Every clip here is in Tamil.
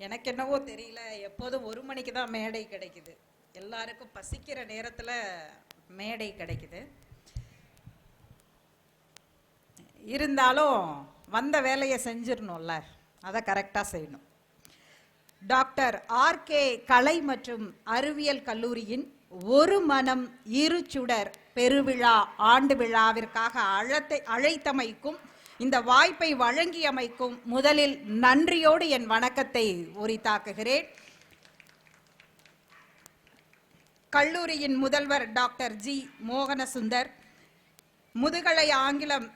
எனக்கு என்னவோ தெரியல, எப்போதும் 1 மணிக்கு தான் மேடை கிடைக்குது. எல்லாருக்கும் பசிக்கிற நேரத்தில் மேடை கிடைக்குது. இருந்தாலும் வந்த வேலையை செஞ்சிடணும்ல, அதை கரெக்டாக செய்யணும். டாக்டர் ஆர்கே கலை மற்றும் அறிவியல் கல்லூரியின் ஒரு மனம் இரு சுடர் பெருவிழா ஆண்டு விழாவிற்காக அழைத்தமைக்கும் இந்த வாய்ப்பை வழங்கியமைக்கும் முதலில் நன்றியோடு என் வணக்கத்தை உரித்தாக்குகிறேன். கல்லூரியின் முதல்வர் டாக்டர் ஜி மோகனசுந்தர், முதுகலை ஆங்கிலம்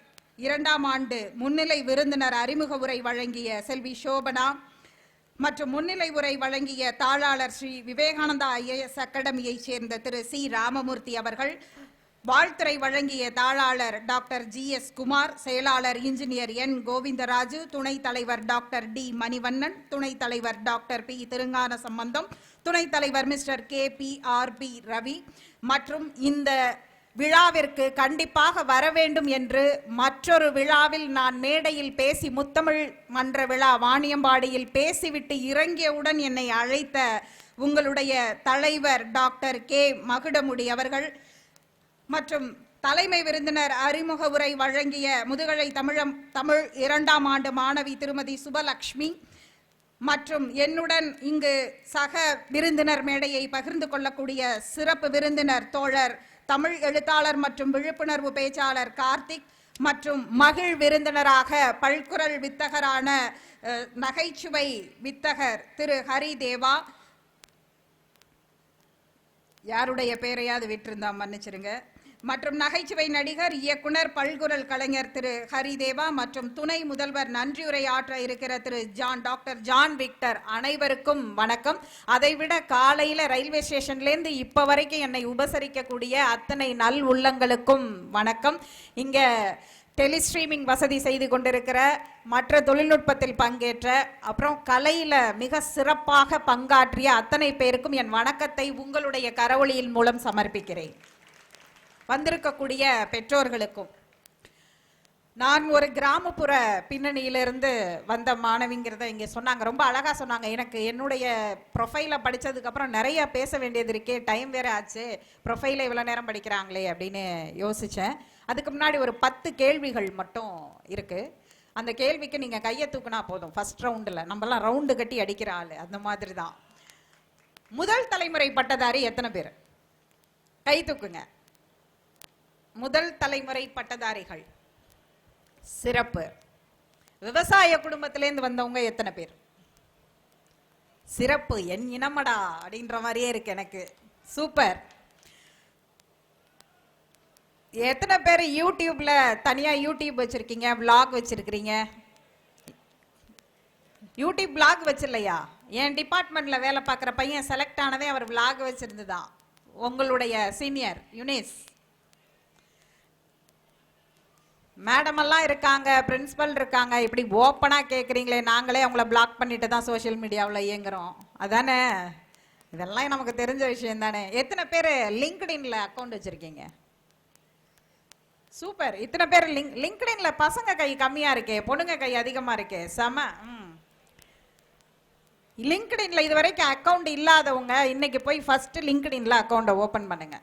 2ஆம் ஆண்டு முன்னிலை விருந்தினர் அறிமுக உரை வழங்கிய செல்வி சோபனா மற்றும் முன்னிலை உரை வழங்கிய தாளாளர் ஸ்ரீ விவேகானந்தா IAS அகாடமியைச் சேர்ந்த திரு சி ராமமூர்த்தி அவர்கள், வாழ்த்துரை வழங்கிய தாளாளர் டாக்டர் GS குமார், செயலாளர் இன்ஜினியர் என் கோவிந்தராஜு, துணைத் தலைவர் டாக்டர் டி மணிவண்ணன், துணைத் தலைவர் டாக்டர் பி திருஞான சம்பந்தம், துணைத் தலைவர் மிஸ்டர் KPRP ரவி மற்றும் இந்த விழாவிற்கு கண்டிப்பாக வர வேண்டும் என்று மற்றொரு விழாவில் நான் மேடையில் பேசி முத்தமிழ் மன்ற விழா வாணியம்பாடியில் பேசிவிட்டு இறங்கியவுடன் என்னை அழைத்த உங்களுடைய தலைவர் டாக்டர் K மகுடமுடி அவர்கள் மற்றும் தலைமை விருந்தினர் அறிமுக உரை வழங்கிய முதுகலை தமிழ் 2ஆம் ஆண்டு மாணவி திருமதி சுபலக்ஷ்மி மற்றும் என்னுடன் இங்கு சக விருந்தினர் மேடையை பகிர்ந்து கொள்ளக்கூடிய சிறப்பு விருந்தினர் தோழர் தமிழ் எழுத்தாளர் மற்றும் விழிப்புணர்வு பேச்சாளர் கார்த்திக் மற்றும் மகிழ் விருந்தினராக பல்குரல் வித்தகரான நகைச்சுவை வித்தகர் திரு ஹரிதேவா, யாருடைய பேரையாவது விட்டிருந்தா மன்னிச்சிருங்க, மற்றும் நகைச்சுவை நடிகர் இயக்குனர் பல்குரல் கலைஞர் திரு ஹரிதேவா மற்றும் துணை முதல்வர் நன்றியுரை ஆற்ற இருக்கிற திரு டாக்டர் ஜான் விக்டர், அனைவருக்கும் வணக்கம். அதைவிட காலையில ரயில்வே ஸ்டேஷன்லேருந்து இப்ப வரைக்கும் என்னை உபசரிக்கக்கூடிய அத்தனை நல் உள்ளங்களுக்கும் வணக்கம். இங்க டெலிஸ்ட்ரீமிங் வசதி செய்து கொண்டிருக்கிற, மற்ற தொழில்நுட்பத்தில் பங்கேற்ற, அப்புறம் கலையில மிக சிறப்பாக பங்காற்றிய அத்தனை பேருக்கும் என் வணக்கத்தை உங்களுடைய கரவொலியின் மூலம் சமர்ப்பிக்கிறேன். வந்திருக்கக்கூடிய பெற்றோர்களுக்கும், நான் ஒரு கிராமப்புற பின்னணியிலிருந்து வந்த மாணவிங்கிறத இங்கே சொன்னாங்க, ரொம்ப அழகாக சொன்னாங்க. எனக்கு என்னுடைய ப்ரொஃபைலை படித்ததுக்கப்புறம் நிறைய பேச வேண்டியது இருக்கே, டைம் வேறு ஆச்சு, ப்ரொஃபைலை இவ்வளோ நேரம் படிக்கிறாங்களே அப்படின்னு யோசித்தேன். அதுக்கு முன்னாடி ஒரு 10 கேள்விகள் மட்டும் இருக்குது. அந்த கேள்விக்கு நீங்கள் கையை தூக்குனா போதும். ஃபர்ஸ்ட் ரவுண்டில் நம்மலாம் ரவுண்டு கட்டி அடிக்கிற ஆள், அந்த மாதிரி தான். முதல் தலைமுறை பட்டதாரி எத்தனை பேர்? கை தூக்குங்க. முதல் தலைமுறை பட்டதாரிகள் சிறப்பு. விவசாய குடும்பத்திலேருந்து வந்தவங்க எத்தனை பேர்? சிறப்பு, என் இனமடா அப்படின்ற மாதிரியே இருக்கு எனக்கு. சூப்பர். எத்தனை பேர் யூடியூப்ல தனியா யூடியூப் வச்சிருக்கீங்க, விளாக் வச்சிருக்கிறீங்க? YouTube vlog வச்சிடலையா? என் டிபார்ட்மெண்ட்ல வேலை பார்க்குற பையன் செலக்ட் ஆனதே அவர் விளாக் வச்சிருந்துதான். உங்களுடைய சீனியர் யுனிஸ் மேடம் எல்லாம் இருக்காங்க, பிரின்சிபல் இருக்காங்க. இப்படி ஓப்பனா கேட்குறீங்களே, நாங்களே அவங்கள பிளாக் பண்ணிட்டு தான் சோசியல் மீடியாவில் இயங்குறோம், அதானே? இதெல்லாம் நமக்கு தெரிஞ்ச விஷயம் தானே. எத்தனை பேர் லிங்க்டின்ல அக்கௌண்ட் வச்சிருக்கீங்க? சூப்பர். இத்தனை பேர் லிங்க்டின்ல பசங்க கை கம்மியா இருக்கே, பொண்ணுங்க கை அதிகமா இருக்கே, செம. லிங்க்டின்ல இது வரைக்கும் அக்கௌண்ட் இல்லாதவங்க இன்னைக்கு போய் ஃபர்ஸ்ட் லிங்க்டின்ல அக்கௌண்ட்டை ஓபன் பண்ணுங்க.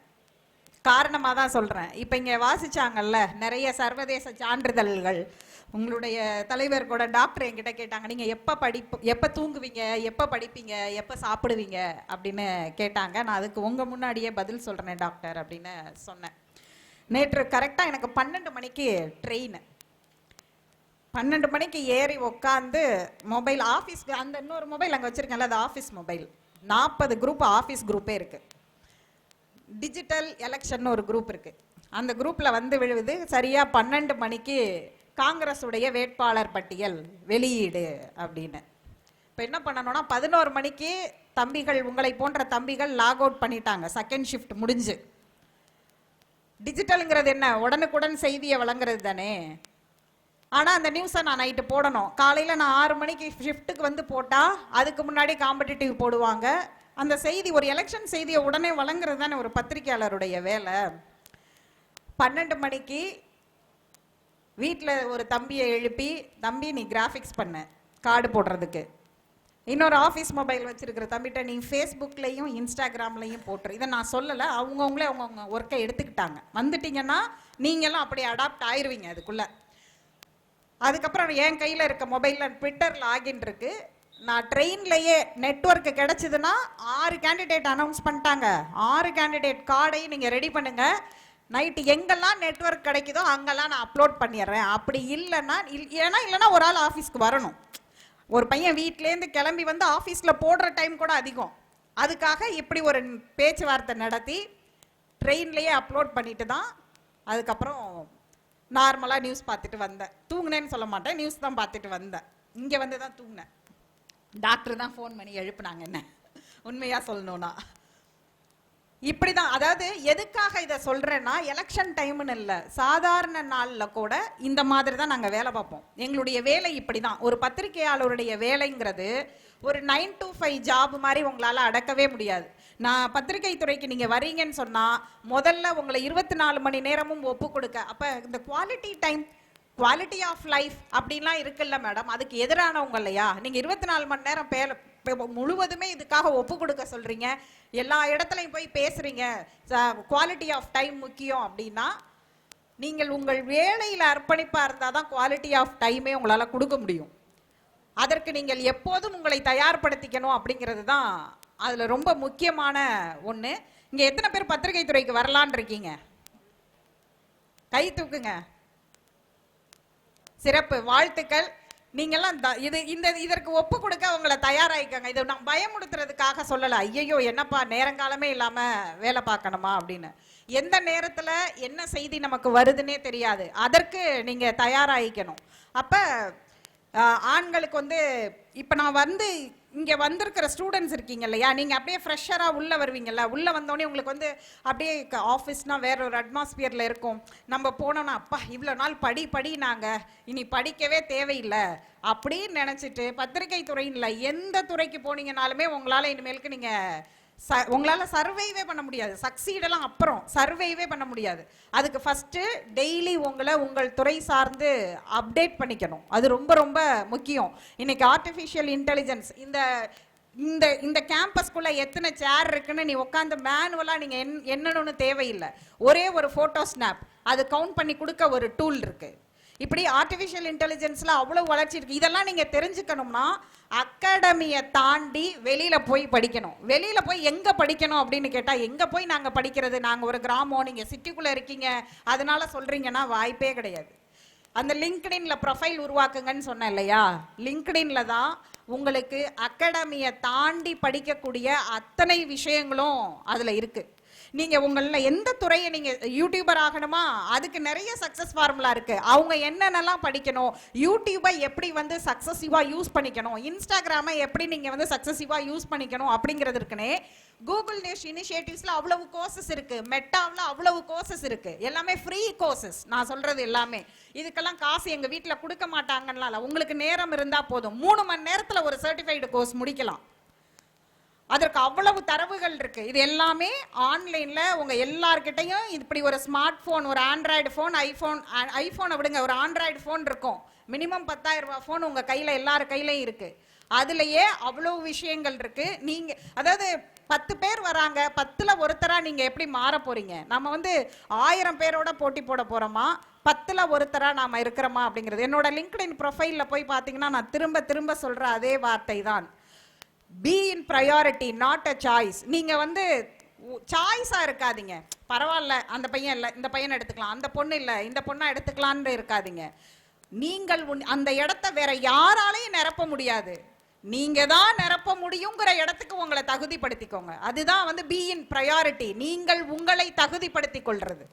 காரணமாக தான் சொல்கிறேன். இப்போ இங்கே வாசிச்சாங்கல்ல நிறைய சர்வதேச சான்றிதழ்கள். உங்களுடைய தலைவர் கூட டாக்டர் என்கிட்ட கேட்டாங்க, நீங்கள் எப்போ தூங்குவீங்க, எப்போ படிப்பீங்க, எப்போ சாப்பிடுவீங்க அப்படின்னு கேட்டாங்க. நான் அதுக்கு உங்கள் முன்னாடியே பதில் சொல்கிறேன் டாக்டர் அப்படின்னு சொன்னேன். நேற்று கரெக்டாக எனக்கு 12 மணிக்கு ட்ரெயின். 12 மணிக்கு ஏறி உட்காந்து மொபைல் ஆஃபீஸ்க்கு, அந்த இன்னொரு மொபைல் அங்கே வச்சுருக்கேன்ல, அது ஆஃபீஸ் மொபைல். 40 குரூப் ஆஃபீஸ் குரூப்பே இருக்குது. டிஜிட்டல் எலெக்ஷன் ஒரு குரூப் இருக்கு, அந்த குரூப்ல வந்து விழுவுது. சரியா 12 மணிக்கு காங்கிரஸ் உடைய வேட்பாளர் பட்டியல் வெளியீடு அப்படின்னு. இப்போ என்ன பண்ணணும்னா 11 மணிக்கு தம்பிகள், உங்களை போன்ற தம்பிகள் லாக் அவுட் பண்ணிட்டாங்க, செகண்ட் ஷிஃப்ட் முடிஞ்சு. டிஜிட்டலுங்கிறது என்ன, உடனுக்குடன் செய்தியை வழங்குறது தானே. ஆனால் அந்த நியூஸை நான் நைட்டு போடணும். காலையில் நான் 6 மணிக்கு ஷிஃப்ட்டுக்கு வந்து போட்டால் அதுக்கு முன்னாடி காம்படிட்டிவ் போடுவாங்க. அந்த செய்தி, ஒரு எலெக்ஷன் செய்தியை உடனே வழங்குறது தானே ஒரு பத்திரிகையாளருடைய வேலை. 12 மணிக்கு வீட்டில் ஒரு தம்பியை எழுப்பி, தம்பி நீ கிராஃபிக்ஸ் பண்ண கார்டு போடுறதுக்கு, இன்னொரு ஆஃபீஸ் மொபைல் வச்சிருக்கிற தம்பிட்ட நீ ஃபேஸ்புக்லையும் இன்ஸ்டாகிராம்லையும் போட்டுரு. இதை நான் சொல்லலை, அவங்கவுங்களே அவங்கவுங்க ஒர்க்கை எடுத்துக்கிட்டாங்க. வந்துட்டீங்கன்னா நீங்களும் அப்படி அடாப்ட் ஆயிடுவீங்க அதுக்குள்ள. அதுக்கப்புறம் என் கையில் இருக்க மொபைலில் ட்விட்டர் லாகின் இருக்கு. நான் ட்ரெயின்லேயே நெட்வொர்க் கிடைச்சதுன்னா 6 கேண்டிடேட் அனௌன்ஸ் பண்ணிட்டாங்க. 6 கேண்டிடேட் கார்டையும் நீங்கள் ரெடி பண்ணுங்க. நைட்டு எங்கெல்லாம் நெட்வொர்க் கிடைக்குதோ அங்கெல்லாம் நான் அப்லோட் பண்ணிடுறேன். அப்படி இல்லைன்னா இல்லைன்னா ஒரு ஆள் ஆஃபீஸ்க்கு வரணும். ஒரு பையன் வீட்டிலேருந்து கிளம்பி வந்து ஆஃபீஸில் போடுற டைம் கூட அதிகம். அதுக்காக இப்படி ஒரு பேச்சுவார்த்தை நடத்தி ட்ரெயின்லேயே அப்லோட் பண்ணிட்டு தான் அதுக்கப்புறம் நார்மலாக நியூஸ் பார்த்துட்டு வந்தேன். தூங்கினேன்னு சொல்ல மாட்டேன், நியூஸ் தான் பார்த்துட்டு வந்தேன். இங்கே வந்து தான் தூங்கினேன். டாக்டர் தான் ஃபோன் பண்ணி எழுப்புனாங்க என்ன, உண்மையாக சொல்லணும்னா. இப்படி தான். அதாவது எதுக்காக இதை சொல்கிறேன்னா, எலெக்ஷன் டைம்னு இல்லை, சாதாரண நாளில் கூட இந்த மாதிரி தான் நாங்கள் வேலை பார்ப்போம். எங்களுடைய வேலை இப்படி தான். ஒரு பத்திரிகையாளருடைய வேலைங்கிறது ஒரு 9 to 5 ஜாப் மாதிரி உங்களால் அடக்கவே முடியாது. நான் பத்திரிகை துறைக்கு நீங்கள் வரீங்கன்னு சொன்னால் முதல்ல உங்களை 24 மணி நேரமும் ஒப்பு கொடுக்க, அப்போ இந்த quality time, quality of life அப்படின்லாம் இருக்குல்ல மேடம், அதுக்கு எதிரானவங்க இல்லையா? நீங்கள் 24 மணி நேரம் முழுவதுமே இதுக்காக ஒப்பு கொடுக்க சொல்றீங்க, எல்லா இடத்துலையும் போய் பேசுறீங்க, குவாலிட்டி ஆஃப் டைம் முக்கியம் அப்படின்னா நீங்கள் உங்கள் வேலையில் அர்ப்பணிப்பாக இருந்தால் தான் குவாலிட்டி ஆஃப் டைமே உங்களால் கொடுக்க முடியும். அதற்கு நீங்கள் எப்போதும் உங்களை தயார்படுத்திக்கணும் அப்படிங்கிறது தான் அதில் ரொம்ப முக்கியமான ஒன்று. இங்கே எத்தனை பேர் பத்திரிகை துறைக்கு வரலான் இருக்கீங்க? கை தூக்குங்க. சிறப்பு, வாழ்த்துக்கள். நீங்கெல்லாம் இதற்கு ஒப்பு கொடுக்க அவங்கள தயாராகிக்கங்க. இதை நான் பயமுடுத்துறதுக்காக சொல்லலை. ஐயையோ என்னப்பா நேரங்காலமே இல்லாமல் வேலை பார்க்கணுமா அப்படின்னு. எந்த நேரத்தில் என்ன செய்தி நமக்கு வருதுன்னே தெரியாது. அதற்கு நீங்கள் தயாராகிக்கணும். அப்போ ஆண்களுக்கு வந்து இப்போ நான் வந்து இங்கே வந்திருக்கிற ஸ்டூடெண்ட்ஸ் இருக்கீங்க இல்லையா, நீங்கள் அப்படியே ஃப்ரெஷராக உள்ளே வருவீங்கல்ல. உள்ளே வந்தோடனே உங்களுக்கு வந்து அப்படியே ஆஃபீஸ்னால் வேற ஒரு அட்மாஸ்பியரில் இருக்கும். நம்ம போனோன்னா அப்பா இவ்வளோ நாள் படி நாங்கள் இனி படிக்கவே தேவையில்லை அப்படின்னு நினச்சிட்டு பத்திரிகை துறையில் எந்த துறைக்கு போனீங்கனாலுமே உங்களால் இனிமேலுக்கு நீங்கள் உங்களால் சர்வைவே பண்ண முடியாது. சக்சீடெல்லாம் அப்புறம் சர்வைவே பண்ண முடியாது. அதுக்கு ஃபஸ்ட்டு டெய்லி உங்கள் துறை சார்ந்து அப்டேட் பண்ணிக்கணும். அது ரொம்ப ரொம்ப முக்கியம். இன்னைக்கு ஆர்டிஃபிஷியல் இன்டெலிஜென்ஸ் இந்த இந்த கேம்பஸ்குள்ளே எத்தனை சேர் இருக்குன்னு நீ உட்காந்து மேனுவலாக நீங்கள் என்னன்னு தேவையில்லை. ஒரே ஒரு ஃபோட்டோ ஸ்னாப் அது கவுண்ட் பண்ணி கொடுக்க ஒரு டூல் இருக்குது. இப்படி ஆர்டிஃபிஷியல் இன்டெலிஜென்ஸில் அவ்வளோ வளர்ச்சி இருக்குது. இதெல்லாம் நீங்கள் தெரிஞ்சுக்கணும்னா அகாடமியை தாண்டி வெளியில் போய் படிக்கணும். வெளியில் போய் எங்கே படிக்கணும் அப்படின்னு கேட்டால், எங்கே போய் நாங்கள் படிக்கிறது, நாங்கள் ஒரு கிராமம், நீங்கள் சிட்டிக்குள்ளே இருக்கீங்க அதனால சொல்கிறீங்கன்னா வாய்ப்பே கிடையாது. அந்த லிங்க்டின்ல ப்ரொஃபைல் உருவாக்குங்கன்னு சொன்னேன் இல்லையா, லிங்க்டின்ல தான் உங்களுக்கு அகாடமியை தாண்டி படிக்கக்கூடிய அத்தனை விஷயங்களும் அதில் இருக்குது. நீங்கள் உங்களில் எந்த துறையை நீங்கள் யூடியூபர் ஆகணுமா, அதுக்கு நிறைய சக்ஸஸ் ஃபார்முலா இருக்குது. அவங்க என்னென்னலாம் படிக்கணும், யூடியூபை எப்படி வந்து சக்ஸஸிவாக யூஸ் பண்ணிக்கணும், இன்ஸ்டாகிராமை எப்படி நீங்கள் வந்து சக்ஸஸிவாக யூஸ் பண்ணிக்கணும் அப்படிங்கிறதுக்குனே கூகுள் நியூஸ் இனிஷியேட்டிவ்ஸில் அவ்வளவு கோர்சஸ் இருக்குது. மெட்டாவில் அவ்வளவு கோர்சஸ் இருக்குது. எல்லாமே ஃப்ரீ கோர்சஸ். நான் சொல்கிறது எல்லாமே. இதுக்கெல்லாம் காசு எங்கள் வீட்டில் கொடுக்க மாட்டாங்கன்னா இல்லை, உங்களுக்கு நேரம் இருந்தால் போதும். 3 மணி நேரத்தில் ஒரு சர்டிஃபைடு கோர்ஸ் முடிக்கலாம். அதற்கு அவ்வளவு தரவுகள் இருக்கு. இது எல்லாமே ஆன்லைன்ல உங்க எல்லார்கிட்டையும் இப்படி ஒரு ஸ்மார்ட் போன், ஒரு ஆண்ட்ராய்டு போன், ஐபோனை விடுங்க, ஒரு ஆண்ட்ராய்டு போன் இருக்கும். மினிமம் 10,000 ரூபாய் போன் உங்க கையில எல்லார் கையிலையும் இருக்கு. அதுலயே அவ்வளவு விஷயங்கள் இருக்கு. நீங்க அதாவது 10 பேர் வராங்க, 10ல் ஒருத்தரா நீங்க எப்படி மாற போறீங்க? நம்ம வந்து 1000 பேரோட போட்டி போட போறோமா, 10ல் ஒருத்தரா நாம இருக்கிறோமா அப்படிங்கிறது. என்னோட லிங்க்டின் ப்ரொஃபைல்ல போய் பாத்தீங்கன்னா நான் திரும்ப திரும்ப சொல்ற அதே வார்த்தை தான். Be in priority, not a choice. நீங்க வந்து சாய்ஸா இருக்காதீங்க. பரவாயில்ல அந்த பையன் இல்லை, இந்த பையனை எடுத்துக்கலாம், அந்த பொண்ணு இல்லை, இந்த பொண்ணை எடுத்துக்கலான்னு இருக்காதீங்க. நீங்கள் அந்த இடத்த வேற யாராலையும் நிரப்ப முடியாது. நீங்க தான் நிரப்ப முடியுங்கிற இடத்துக்கு உங்களை தகுதிப்படுத்திக்கோங்க. அதுதான் வந்து பி இன் ப்ரையாரிட்டி. நீங்கள் உங்களை தகுதிப்படுத்திக் கொள்றது.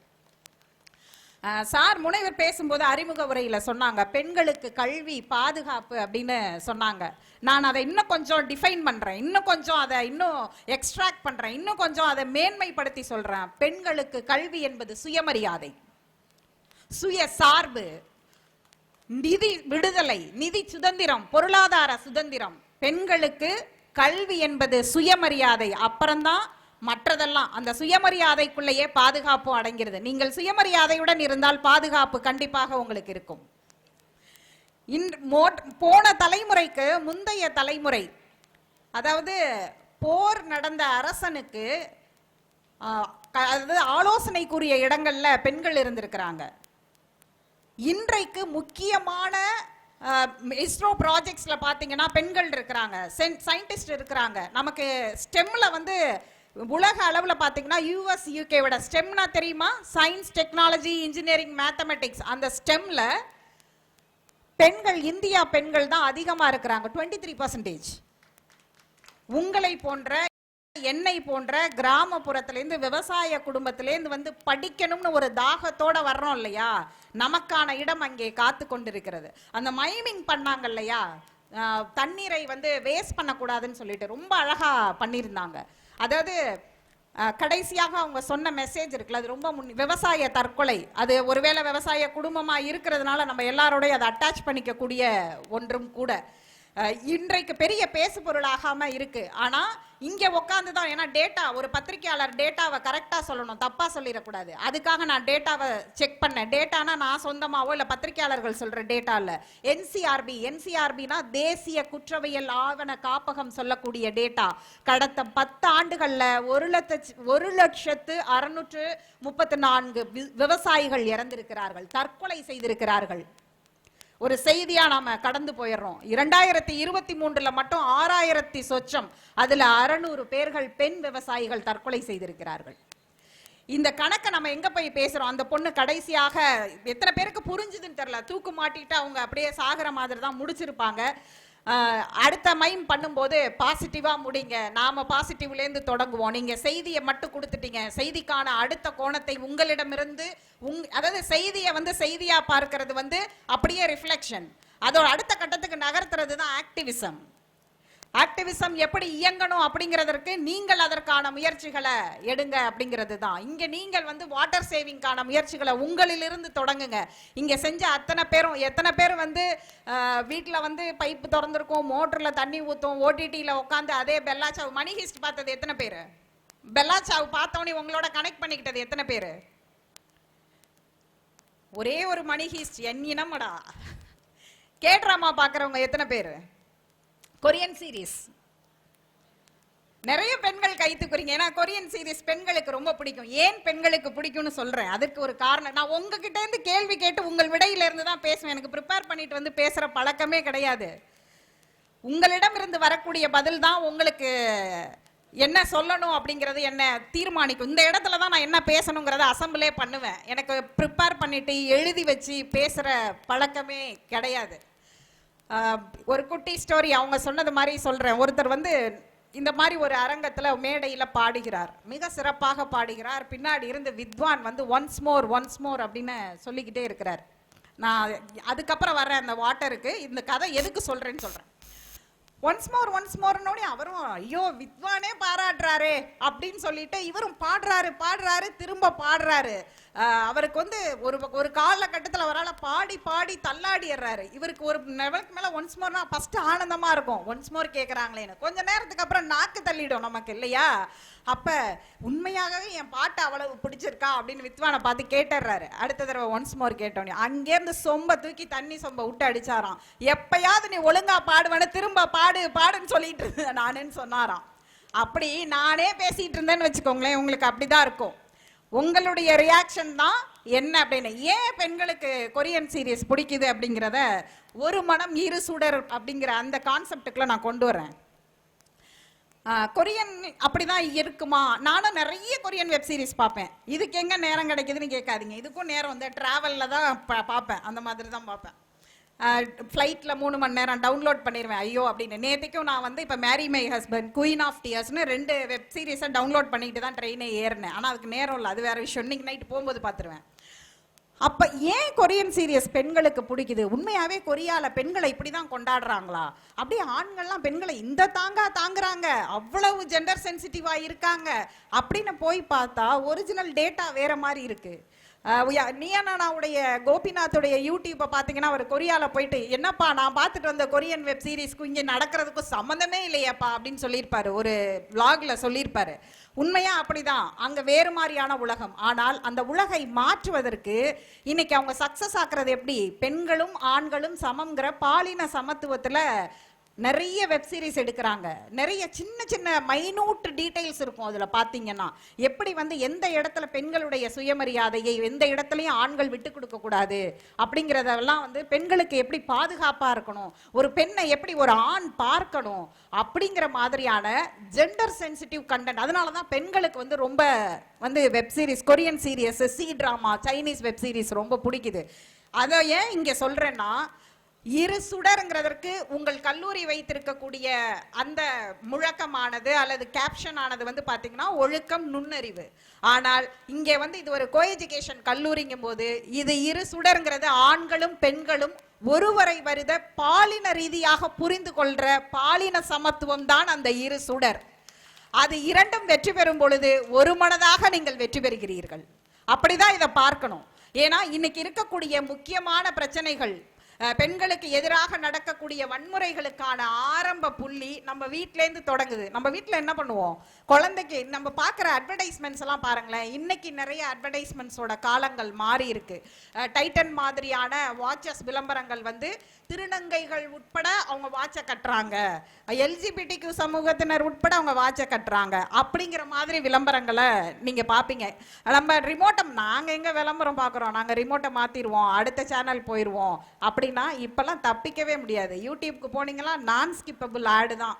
சார் முனைவர் பேசும்போது அறிமுக உரையில் சொன்னாங்க, பெண்களுக்கு கல்வி பாதுகாப்பு அப்படின்னு சொன்னாங்க. நான் அதை இன்னும் கொஞ்சம் டிஃபைன் பண்ணுறேன், இன்னும் கொஞ்சம் அதை இன்னும் எக்ஸ்ட்ராக்ட் பண்ணுறேன், இன்னும் கொஞ்சம் அதை மேன்மைப்படுத்தி சொல்கிறேன். பெண்களுக்கு கல்வி என்பது சுயமரியாதை, சுய சார்பு, நிதி விடுதலை, நிதி சுதந்திரம், பொருளாதார சுதந்திரம். பெண்களுக்கு கல்வி என்பது சுயமரியாதை. அப்புறம்தான் மற்றதெல்லாம். அந்த சுயமரியாதைக்குள்ளேயே பாதுகாப்பும் அடங்கிறது. நீங்கள் சுயமரியாதையுடன் இருந்தால் பாதுகாப்பு கண்டிப்பாக உங்களுக்கு இருக்கும். போன தலைமுறைக்கு முந்தைய தலைமுறை அதாவது போர் நடந்த அரசனுக்கு அதாவது ஆலோசனைக்குரிய இடங்கள்ல பெண்கள் இருந்திருக்கிறாங்க. இன்றைக்கு முக்கியமான இஸ்ரோ ப்ராஜெக்ட்ஸ்ல பாத்தீங்கன்னா பெண்கள் இருக்கிறாங்க, சயின்டிஸ்ட் இருக்கிறாங்க. நமக்கு ஸ்டெம்ல வந்து உலக அளவுல பாத்தீங்கன்னா யூஎஸ் யூகே விட ஸ்டெம்னா தெரியுமா? Science, technology, engineering, mathematics. அந்த ஸ்டெம்ல பெண்கள், இந்தியா பெண்கள் தான் அதிகமா இருக்கிறாங்க, 23%. உங்களை போன்ற, என்னை போன்ற கிராமப்புறத்திலேருந்து, விவசாய குடும்பத்திலேருந்து வந்து படிக்கணும்னு ஒரு தாகத்தோட வர்றோம் இல்லையா, நமக்கான இடம் அங்கே காத்து கொண்டிருக்கிறது. அந்த மைமிங் பண்ணாங்க இல்லையா, தண்ணீரை வந்து வேஸ்ட் பண்ணக்கூடாதுன்னு சொல்லிட்டு ரொம்ப அழகா பண்ணியிருந்தாங்க. அதாவது கடைசியாக அவங்க சொன்ன மெசேஜ் இருக்குல்ல, அது ரொம்ப விவசாய தற்கொலை, அது ஒருவேளை விவசாய குடும்பமா இருக்கிறதுனால நம்ம எல்லாரோடய அதை அட்டாச் பண்ணிக்கக்கூடிய ஒன்றும் கூட இன்றைக்கு பெரிய பேசு பொருளாகாம இருக்கு. ஆனா இங்க உட்காந்து தான், ஏன்னா டேட்டா, ஒரு பத்திரிகையாளர் டேட்டாவை கரெக்டா சொல்லணும், தப்பா சொல்லிடக்கூடாது. அதுக்காக நான் டேட்டாவை செக் பண்ணேன். டேட்டானா நான் சொந்தமாவோ இல்ல பத்திரிகையாளர்கள் சொல்ற டேட்டா இல்ல, என்சிஆர்பினா தேசிய குற்றவியல் ஆவண காப்பகம் சொல்லக்கூடிய டேட்டா. கடந்த 10 ஆண்டுகள்ல 1,634 விவசாயிகள் இறந்திருக்கிறார்கள், தற்கொலை செய்திருக்கிறார்கள். ஒரு செய்தியா நாம கடந்து போயிடுறோம். 2023 மட்டும் 6000 சொச்சம், அதுல 600 பேர்கள் பெண் விவசாயிகள் தற்கொலை செய்திருக்கிறார்கள். இந்த கணக்கை நம்ம எங்க போய் பேசுறோம்? அந்த பொண்ணு கடைசியாக எத்தனை பேருக்கு புரிஞ்சுதுன்னு தெரியல, தூக்கு மாட்டிட்டு அவங்க அப்படியே சாகிற மாதிரி தான் முடிச்சிருப்பாங்க. அடுத்த மைம் பண்ணும்போது பாசிட்டிவா முடிங்க, நாம பாசிட்டிவ்லேருந்து தொடங்குவோம். நீங்க செய்தியை மட்டும் கொடுத்துட்டீங்க, செய்திக்கான அடுத்த கோணத்தை உங்களிடமிருந்து அதாவது செய்தியை வந்து செய்தியா பார்க்கிறது வந்து அப்படியே ரிஃப்ளெக்ஷன், அதோட அடுத்த கட்டத்துக்கு நகர்த்துறது தான் ஆக்டிவிசம். ஆக்டிவிசம் எப்படி இயங்கணும் அப்படிங்கிறதற்கு நீங்கள் அதற்கான முயற்சிகளை எடுங்க அப்படிங்கிறது தான். இங்க நீங்கள் வந்து வாட்டர் சேவிங்கான முயற்சிகளை உங்களிலிருந்து தொடங்குங்க. இங்க செஞ்ச அத்தனை பேரும், எத்தனை பேர் வந்து வீட்டில் வந்து பைப்பு திறந்துருக்கும், மோட்டர்ல தண்ணி ஊற்றும், ஓடிடியில் உட்காந்து அதே பெல்லாச்சாவு மணி ஹிஸ்ட் பார்த்தது எத்தனை பேர்? பெல்லாச்சாவு பார்த்தோன்னே உங்களோட கனெக்ட் பண்ணிக்கிட்டது எத்தனை பேர்? ஒரே ஒரு மணி ஹிஸ்ட் எண்ணினமடா. கேட்ராமா பார்க்குறவங்க எத்தனை பேர்? கொரியன் சீரீஸ் நிறைய பெண்கள் கைத்துக்குறீங்க, ஏன்னா கொரியன் சீரீஸ் பெண்களுக்கு ரொம்ப பிடிக்கும். ஏன் பெண்களுக்கு பிடிக்கும்னு சொல்றேன், அதுக்கு ஒரு காரணம். நான் உங்ககிட்ட இருந்து கேள்வி கேட்டு உங்கள் விடையில இருந்து தான் பேசுவேன். எனக்கு ப்ரிப்பேர் பண்ணிட்டு வந்து பேசுற பழக்கமே கிடையாது. உங்களிடம் இருந்து வரக்கூடிய பதில் தான் உங்களுக்கு என்ன சொல்லணும் அப்படிங்கிறது என்ன தீர்மானிக்கும். இந்த இடத்துல தான் நான் என்ன பேசணுங்கிறத அசம்பிளே பண்ணுவேன். எனக்கு ப்ரிப்பேர் பண்ணிட்டு எழுதி வச்சு பேசுற பழக்கமே கிடையாது. ஒரு குட்டி ஸ்டோரி அவங்க சொன்னது மாதிரி சொல்றேன். ஒருத்தர் வந்து இந்த மாதிரி ஒரு அரங்கத்துல மேடையில பாடுகிறார், மிக சிறப்பாக பாடுகிறார். பின்னாடி இருந்து வித்வான் வந்து ஒன்ஸ் மோர் அப்படின்னு சொல்லிக்கிட்டே இருக்கிறார். நான் அதுக்கப்புறம் வர்றேன் அந்த வாட்டருக்கு. இந்த கதை எதுக்கு சொல்றேன்னு சொல்றேன். ஒன்ஸ் மோர்னோட அவரும் ஐயோ வித்வானே பாராட்டுறாரு அப்படின்னு சொல்லிட்டு இவரும் பாடுறாரு திரும்ப பாடுறாரு. அவருக்கு வந்து ஒரு காலகட்டத்தில் அவரால் பாடி தள்ளாடிடுறாரு. இவருக்கு ஒரு லெவலுக்கு மேலே ஒன்ஸ் மோர்னா ஃபர்ஸ்ட் ஆனந்தமா இருக்கும், ஒன்ஸ் மோர் கேட்குறாங்களேன்னு. கொஞ்ச நேரத்துக்கு அப்புறம் நாக்கு தள்ளிடும் நமக்கு இல்லையா? அப்ப உண்மையாகவே என் பாட்டு அவ்வளவு பிடிச்சிருக்கா அப்படின்னு வித்வானை பார்த்து கேட்டுறாரு. அடுத்த தடவை ஒன்ஸ் மோர் கேட்டோன்னே அங்கேருந்து சொம்ப தூக்கி தண்ணி சொம்ப விட்டு அடிச்சாராம். எப்பயாவது நீ ஒழுங்கா பாடுவேன்னு திரும்ப பாடுன்னு சொல்லிட்டு இருந்தேன் நானுன்னு சொன்னாராம். அப்படி நானே பேசிட்டு இருந்தேன்னு வச்சுக்கோங்களேன், உங்களுக்கு அப்படிதான் இருக்கும். உங்களுடைய ரியாக்ஷன் தான் என்ன அப்படின்னு. ஏன் பெண்களுக்கு கொரியன் சீரீஸ் பிடிக்குது அப்படிங்கிறத ஒரு மனம் இரு சுடர் அப்படிங்கிற அந்த கான்செப்டுக்குள்ள நான் கொண்டு வரேன். கொரியன் அப்படிதான் இருக்குமா? நானும் நிறைய கொரியன் வெப் சீரிஸ் பார்ப்பேன். இதுக்கு எங்க நேரம் கிடைக்குதுன்னு கேட்காதீங்க. இதுக்கும் நேரம் வந்து டிராவல்ல தான் பார்ப்பேன், அந்த மாதிரி தான் பார்ப்பேன். ஃப்ளைட்டில் 3 மணி நேரம் டவுன்லோட் பண்ணிடுவேன் ஐயோ அப்படின்னு. நேற்றுக்கும் நான் வந்து இப்போ marry my husband, queen of டியர்ஸ்னு 2 வெப் சீரிஸை டவுன்லோட் பண்ணிட்டு தான் ட்ரெயினே ஏறினேன். ஆனால் அதுக்கு நேரம் இல்லை, அது வேற விஷயம். இன்னைக்கு நைட்டு போகும்போது பார்த்துருவேன். அப்போ ஏன் கொரியன் சீரியஸ் பெண்களுக்கு பிடிக்குது? உண்மையாகவே கொரியாவில் பெண்களை இப்படி தான் கொண்டாடுறாங்களா? அப்படியே ஆண்கள்லாம் பெண்களை இந்த தாங்குறாங்க, அவ்வளவு ஜெண்டர் சென்சிட்டிவாக இருக்காங்க அப்படின்னு போய் பார்த்தா ஒரிஜினல் டேட்டா வேற மாதிரி இருக்கு. நியானாவுடைய கோபிநாத்துடைய யூடியூப்பை பார்த்தீங்கன்னா அவர் கொரியாவில் போயிட்டு என்னப்பா நான் பார்த்துட்டு வந்த கொரியன் வெப் சீரிஸ்க்கும் இங்கே நடக்கிறதுக்கும் சம்மந்தமே இல்லையாப்பா அப்படின்னு சொல்லியிருப்பாரு, ஒரு விளாக்ல சொல்லியிருப்பாரு. உண்மையா அப்படிதான், அங்க வேறு மாதிரியான உலகம். ஆனால் அந்த உலகை மாற்றுவதற்கு இன்னைக்கு அவங்க சக்சஸ் ஆக்குறது எப்படி? பெண்களும் ஆண்களும் சமம்ங்கிற பாலின சமத்துவத்துல நிறைய வெப் சீரிஸ் எடுக்கிறாங்க. நிறைய சின்ன சின்ன மைனூட் டீடைல்ஸ் இருக்கும் அதுல பாத்தீங்கன்னா. எப்படி வந்து எந்த இடத்துல பெண்களுடைய சுயமரியாதையை எந்த இடத்துலயும் ஆண்கள் விட்டு கொடுக்க கூடாது அப்படிங்கறதெல்லாம் வந்து பெண்களுக்கு எப்படி பாதுகாப்பா இருக்கணும், ஒரு பெண்ணை எப்படி ஒரு ஆண் பார்க்கணும் அப்படிங்கிற மாதிரியான ஜெண்டர் சென்சிட்டிவ் கண்டென்ட். அதனாலதான் பெண்களுக்கு வந்து ரொம்ப வந்து web series, Korean serious, C drama, Chinese web series ரொம்ப பிடிக்குது. அதை ஏன் இங்க சொல்றேன்னா, இரு சுடர்ங்கிறதற்கு உங்கள் கல்லூரி வைத்திருக்கக்கூடிய அந்த முழக்கமானது அல்லது கேப்ஷன் ஆனது வந்து பாத்தீங்கன்னா ஒழுக்கம் நுண்ணறிவு. ஆனால் இங்கே வந்து இது ஒரு கோ எஜுகேஷன் கல்லூரிங்கும் போது இது இரு சுடர்ங்கிறது ஆண்களும் பெண்களும் ஒருவரை வருத பாலின ரீதியாக புரிந்து கொள்ற பாலின சமத்துவம் தான் அந்த இரு சுடர். அது இரண்டும் வெற்றி பெறும் பொழுது ஒரு மனதாக நீங்கள் வெற்றி பெறுகிறீர்கள். அப்படிதான் இதை பார்க்கணும். ஏன்னா இன்னைக்கு இருக்கக்கூடிய முக்கியமான பிரச்சனைகள், பெண்களுக்கு எதிராக நடக்கக்கூடிய வன்முறைகளுக்கான ஆரம்ப புள்ளி நம்ம வீட்ல இருந்து தொடங்குது. நம்ம வீட்ல என்ன பண்ணுவோம், குழந்தைக்கு நம்ம பார்க்குற அட்வர்டைஸ்மெண்ட்ஸ் எல்லாம் பாருங்களேன். இன்னைக்கு நிறைய அட்வர்டைஸ்மெண்ட்ஸோட காலங்கள் மாறி இருக்கு. டைட்டன் மாதிரியான வாட்சஸ் விளம்பரங்கள் வந்து திருநங்கைகள் உட்பட அவங்க வாட்சை கட்டுறாங்க, எல்ஜிபிடிக்கு சமூகத்தினர் உட்பட அவங்க வாட்சை கட்டுறாங்க அப்படிங்கிற மாதிரி விளம்பரங்களை நீங்க பாப்பீங்க. நம்ம ரிமோட்டை நாங்க எங்க விளம்பரம் பார்க்குறோம், நாங்க ரிமோட்டை மாத்திடுவோம், அடுத்த சேனல் போயிடுவோம். அப்படின்னா இப்பெல்லாம் தப்பிக்கவே முடியாது. யூடியூப்க்கு போனீங்கன்னா நான் ஸ்கிப்பபிள் ஆடு தான்.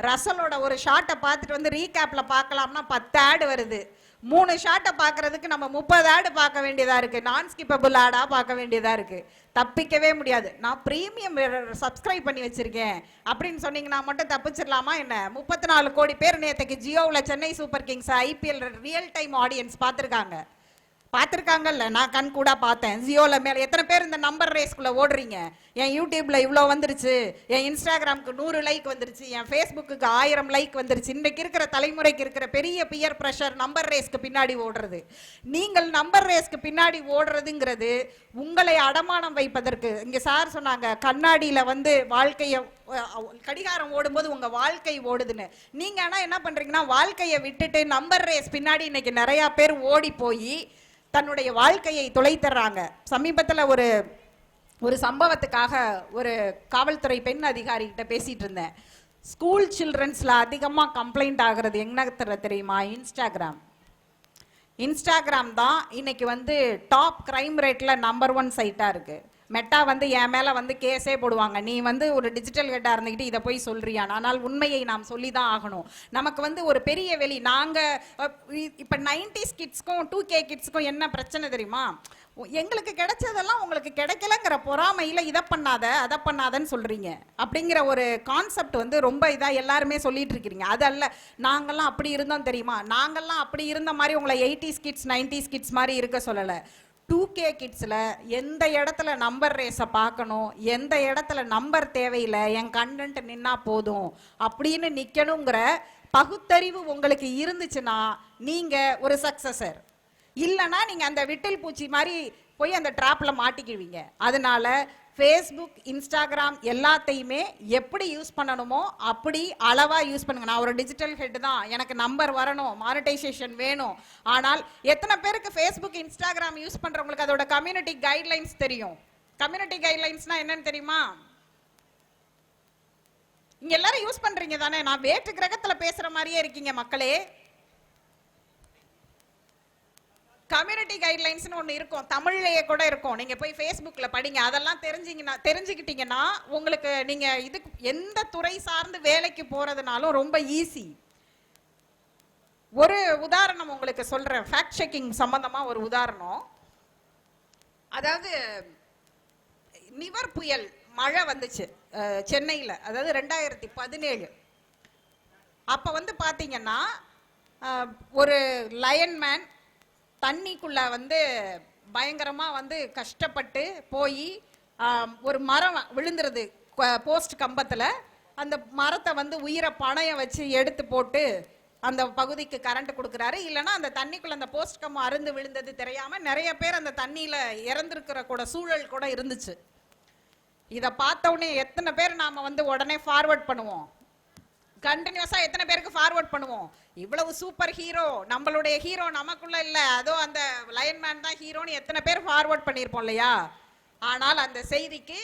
ரசலோட ஒரு ஷார்ட்டை பார்த்துட்டு வந்து ரீகேப்ல பார்க்கலாம்னா 10 ஆடு வருது. 3 ஷார்ட்டை பார்க்கறதுக்கு நம்ம 30 ஆடு பார்க்க வேண்டியதா இருக்கு. நான் ஸ்கிப்பபிள் ஆடா பார்க்க வேண்டியதா இருக்கு. தப்பிக்கவே முடியாது. நான் பிரீமியம் சப்ஸ்கிரைப் பண்ணி வச்சிருக்கேன் அப்படின்னு சொன்னீங்கன்னா மட்டும் தப்பிச்சிடலாமா என்ன? 34 கோடி பேர் நேற்றுக்கு ஜியோவில் Chennai super kings IPL real time audience பார்த்துருக்காங்கல்ல. நான் கண் கூட பார்த்தேன். ஜியோவில் மேலே எத்தனை பேர் இந்த நம்பர் ரேஸ்க்குள்ளே ஓடுறீங்க? என் யூடியூப்ல இவ்வளோ வந்துருச்சு, என் இன்ஸ்டாகிராமுக்கு 100 லைக் வந்துருச்சு, என் ஃபேஸ்புக்கு 1000 லைக் வந்துருச்சு. இன்றைக்கு இருக்கிற தலைமுறைக்கு இருக்கிற பெரிய பியர் ப்ரெஷர் நம்பர் ரேஸ்க்கு பின்னாடி ஓடுறது. நீங்கள் நம்பர் ரேஸ்க்கு பின்னாடி ஓடுறதுங்கிறது உங்களை அடமானம் வைப்பதற்கு. இங்கே சார் சொன்னாங்க கண்ணாடியில் வந்து வாழ்க்கையை கடிகாரம் ஓடும்போது உங்க வாழ்க்கை ஓடுதுன்னு. நீங்க ஆனா என்ன பண்றீங்கன்னா வாழ்க்கையை விட்டுட்டு நம்பர் ரேஸ் பின்னாடி இன்னைக்கு நிறைய பேர் ஓடி போய் தன்னுடைய வாழ்க்கையை தொலைத்தர்றாங்க. சமீபத்தில் ஒரு சம்பவத்துக்காக ஒரு காவல்துறை பெண் அதிகாரி கிட்ட பேசிட்டு இருந்தேன். ஸ்கூல் சில்ட்ரன்ஸ்ல அதிகமாக கம்ப்ளைண்ட் ஆகுறது என்ன தெரியுமா? இன்ஸ்டாகிராம் தான் இன்னைக்கு வந்து டாப் கிரைம் ரேட்ல நம்பர் 1 சைட்டா இருக்கு. மெட்டா வந்து என் மேல வந்து கேஸே போடுவாங்க, நீ வந்து ஒரு டிஜிட்டல் ஹெட்டா இருந்துக்கிட்டு இதை போய் சொல்றியா. ஆனால் உண்மையை நாம் சொல்லி தான் ஆகணும். நமக்கு வந்து ஒரு பெரிய வெளி. நாங்க இப்ப 90s கிட்ஸ்க்கும் 2K கிட்ஸ்க்கும் என்ன பிரச்சனை தெரியுமா? எங்களுக்கு கிடைச்சதெல்லாம் உங்களுக்கு கிடைக்கலங்கிற பொறாமையில இதை பண்ணாத அதை பண்ணாதன்னு சொல்றீங்க அப்படிங்கிற ஒரு கான்செப்ட் வந்து ரொம்ப இதா எல்லாருமே சொல்லிட்டு இருக்கிறீங்க. அது அல்ல, நாங்கெல்லாம் அப்படி இருந்தோம் தெரியுமா, நாங்கெல்லாம் அப்படி இருந்த மாதிரி உங்களை 80s கிட்ஸ் 90s கிட்ஸ் மாதிரி இருக்க சொல்லலை. 2K கிட்ஸில் எந்த இடத்துல நம்பர் ரேஸை பார்க்கணும், எந்த இடத்துல நம்பர் தேவையில்லை, என் கண்டென்ட் நின்னா போதும் அப்படின்னு நிற்கணுங்கிற பகுத்தறிவு உங்களுக்கு இருந்துச்சுன்னா நீங்க ஒரு சக்சஸர். இல்லைன்னா நீங்க அந்த விட்டில் பூச்சி மாதிரி போய் அந்த ட்ராப்ல மாட்டிக்குவீங்க. அதனால ஃபேஸ்புக், இன்ஸ்டாகிராம் எல்லாத்தையுமே எப்படி யூஸ் பண்ணணுமோ அப்படி அளவா யூஸ் பண்ணுங்க. நான் ஒரு டிஜிட்டல் ஹெட் தான், எனக்கு நம்பர் வரணும், மானிட்டைசேஷன் வேணும். ஆனால் எத்தனை பேருக்கு ஃபேஸ்புக், இன்ஸ்டாகிராம் யூஸ் பண்றவங்களுக்கு அதோட கம்யூனிட்டி கைட்லைன்ஸ் தெரியும்? கம்யூனிட்டி கைட்லைன்ஸ்னா என்னன்னு தெரியுமா? இங்க எல்லாரும் யூஸ் பண்றீங்க தானே? நான் வேற்று கிரகத்துல பேசுற மாதிரியே இருக்கீங்க மக்களே. கம்யூனிட்டி கைட்லைன்ஸ்னு ஒன்று இருக்கும், தமிழ்லேயே கூட இருக்கும். நீங்கள் போய் ஃபேஸ்புக்கில் படிங்க. அதெல்லாம் தெரிஞ்சுக்கிட்டீங்கன்னா உங்களுக்கு நீங்கள் இதுக்கு எந்த துறை சார்ந்து வேலைக்கு போகிறதுனாலும் ரொம்ப ஈஸி. ஒரு உதாரணம் உங்களுக்கு சொல்கிறேன், ஃபேக்ட் செக்கிங் சம்மந்தமாக ஒரு உதாரணம். அதாவது நிவர் புயல் மழை வந்துச்சு சென்னையில், அதாவது 2017. அப்போ வந்து பார்த்தீங்கன்னா ஒரு லயன்மேன் தண்ணிக்குள்ள வந்து பயங்கரமா வந்து கஷ்டப்பட்டு போய் ஒரு மரம் விழுந்துருது போஸ்ட் கம்பத்துல. அந்த மரத்தை வந்து உயிரை பணைய வச்சு எடுத்து போட்டு அந்த பகுதிக்கு கரண்ட் கொடுக்குறாரு. இல்லைன்னா அந்த தண்ணிக்குள்ள அந்த போஸ்ட் கம்பம் அருந்து விழுந்தது தெரியாம நிறைய பேர் அந்த தண்ணியில இறந்துருக்கிற கூட சூழல் கூட இருந்துச்சு. இதை பார்த்த உடனே எத்தனை பேர் நாம வந்து உடனே ஃபார்வர்ட் பண்ணுவோம், கண்டினியூஸா எத்தனை பேருக்கு ஃபார்வர்ட் பண்ணுவோம்? இவ்வளவு சூப்பர் ஹீரோ, நம்மளுடைய ஹீரோ நமக்குள்ள இல்ல, அதோ அந்த லயன்மேன் தான் ஹீரோன்னு எத்தனை பேர் ஃபார்வர்ட் பண்ணியிருப்போம் இல்லையா? ஆனால் அந்த செய்திக்கு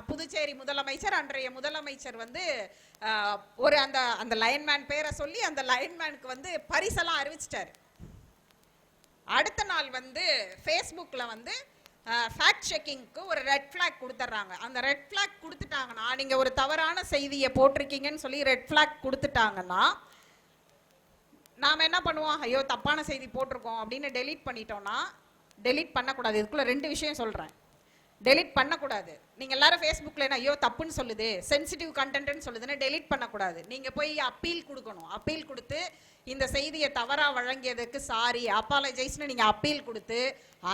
புதுச்சேரி முதலமைச்சர், அன்றைய முதலமைச்சர் வந்து ஒரு அந்த லைன்மேன் பேரை சொல்லி அந்த லைன்மேனுக்கு வந்து பரிசெல்லாம் அறிவிச்சிட்டாரு. அடுத்த நாள் வந்து ஃபேஸ்புக்ல வந்து ஃபேக்ட் செக்கிங்க்கு ஒரு ரெட் ஃபிளாக் கொடுத்துட்றாங்க. அந்த ரெட் ஃபிளாக் கொடுத்துட்டாங்கன்னா, நீங்க ஒரு தவறான செய்தியை போட்டிருக்கீங்கன்னு சொல்லி ரெட் ஃபிளாக் கொடுத்துட்டாங்கன்னா, நாம என்ன பண்ணுவோம், ஐயோ தப்பான செய்தி போட்டிருக்கோம் அப்படின்னு டெலீட் பண்ணிட்டோம்னா, டெலீட் பண்ணக்கூடாது. இதுக்குள்ள 2 விஷயம் சொல்றேன். டெலிட் பண்ணக்கூடாது. நீங்க எல்லாரும் ஃபேஸ்புக்ல என்ன ஐயோ தப்புன்னு சொல்லுது, சென்சிட்டிவ் கண்டென்ட்னு சொல்லுதுன்னு டெலிட் பண்ணக்கூடாது. நீங்க போய் அப்பீல் கொடுக்கணும். அப்பீல் கொடுத்து இந்த செய்தியை தவறா வழங்கியதுக்கு சாரி அப்பாலஜைஸ்னு நீங்க அப்பீல் கொடுத்து,